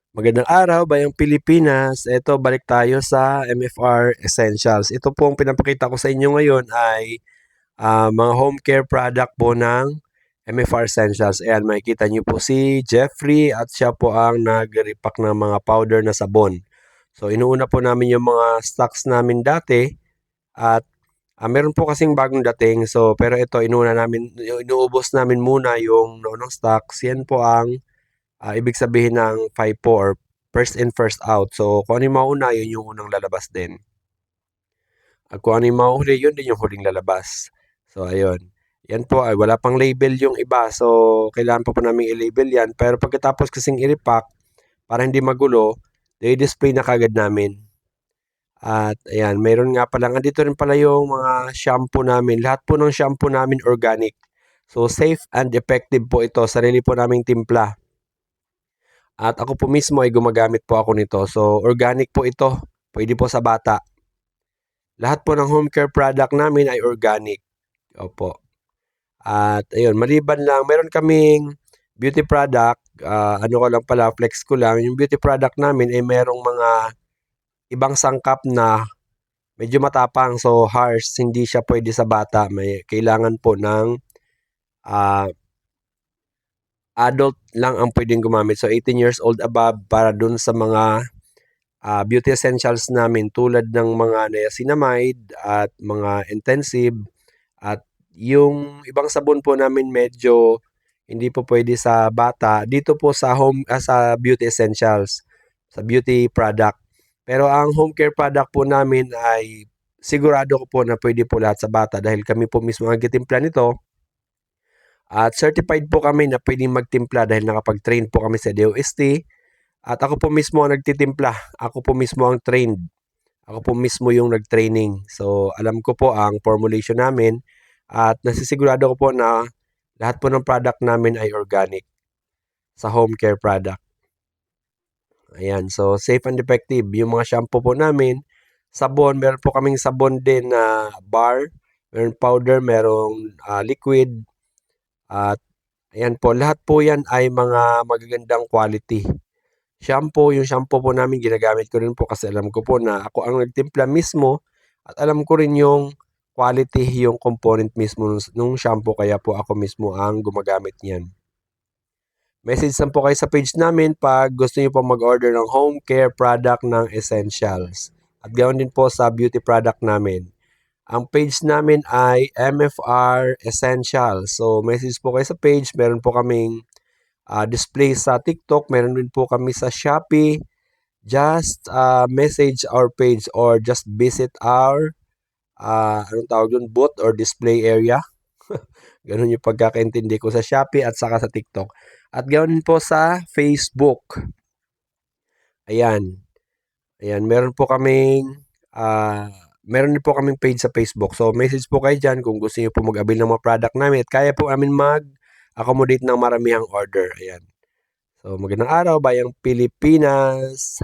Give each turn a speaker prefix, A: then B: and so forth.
A: Magandang araw, Bayang Pilipinas. Eto, balik tayo sa MFR Essentials. Ito pong pinapakita ko sa inyo ngayon ay mga home care product po ng MFR Essentials. Ayan, makikita niyo po si Jeffrey at siya po ang nag-repack ng mga powder na sabon. So, inuuna po namin yung mga stocks namin dati at meron po kasing bagong dating. So, pero ito, inuubos namin muna yung noong stocks. Yan po ang ibig sabihin ng FIFO or first in, first out. So, kung ano yung mauna, yun yung unang lalabas din. At kung ano yung mauhuli, yun din yung huling lalabas. So, ayun. Yan po ay wala pang label yung iba. So, kailangan pa po namin i-label yan. Pero pagkatapos kasing i-repack, para hindi magulo, i-display na kagad namin. At ayan, mayroon nga pala. Andito rin pala yung mga shampoo namin. Lahat po ng shampoo namin organic. So, safe and effective po ito. Sarili po naming timpla. At ako po mismo ay gumagamit po ako nito. So, organic po ito. Pwede po sa bata. Lahat po ng home care product namin ay organic. Opo. At ayun, maliban lang, meron kaming beauty product. Ano ko lang pala, flex ko lang. Yung beauty product namin ay merong mga ibang sangkap na medyo matapang. So, harsh. Hindi siya pwede sa bata. May kailangan po ng adult lang ang pwedeng gumamit. So, 18 years old above para dun sa mga beauty essentials namin tulad ng mga niacinamide at mga intensive at yung ibang sabon po namin medyo hindi po pwede sa bata dito po sa sa beauty essentials, sa beauty product. Pero ang home care product po namin ay sigurado ko po na pwede po lahat sa bata dahil kami po mismo ang nagtitimpla nito at certified po kami na pwedeng magtimpla dahil nakapag-train po kami sa DOST. At ako po mismo ang nagtitimpla. Ako po mismo ang trained. Ako po mismo yung nag-training. So, alam ko po ang formulation namin at nasisigurado ko po na lahat po ng product namin ay organic sa home care product. Ayan, so safe and effective. Yung mga shampoo po namin, sabon, meron po kaming sabon din na bar, meron powder, merong liquid, at ayan po, lahat po yan ay mga magagandang quality. Shampoo, yung shampoo po namin ginagamit ko rin po kasi alam ko po na ako ang nagtimpla mismo at alam ko rin yung quality, yung component mismo nung shampoo kaya po ako mismo ang gumagamit niyan. Message lang po kayo sa page namin pag gusto niyo po mag-order ng home care product ng Essentials. At ganoon din po sa beauty product namin. Ang page namin ay MFR Essentials. So message po kayo sa page. Meron po kaming display sa TikTok. Meron din po kami sa Shopee. Just message our page or just visit our anong tawag dun, booth or display area. Ganun yung pagkakaintindi ko sa Shopee at saka sa TikTok. At ganoon po sa Facebook. Ayan. Ayan, meron din po kaming page sa Facebook. So, message po kayo dyan kung gusto niyo po mag-avail ng mga product namin at kaya po namin mag-accommodate ng maramihang order. Ayan. So, magandang araw, Bayang Pilipinas.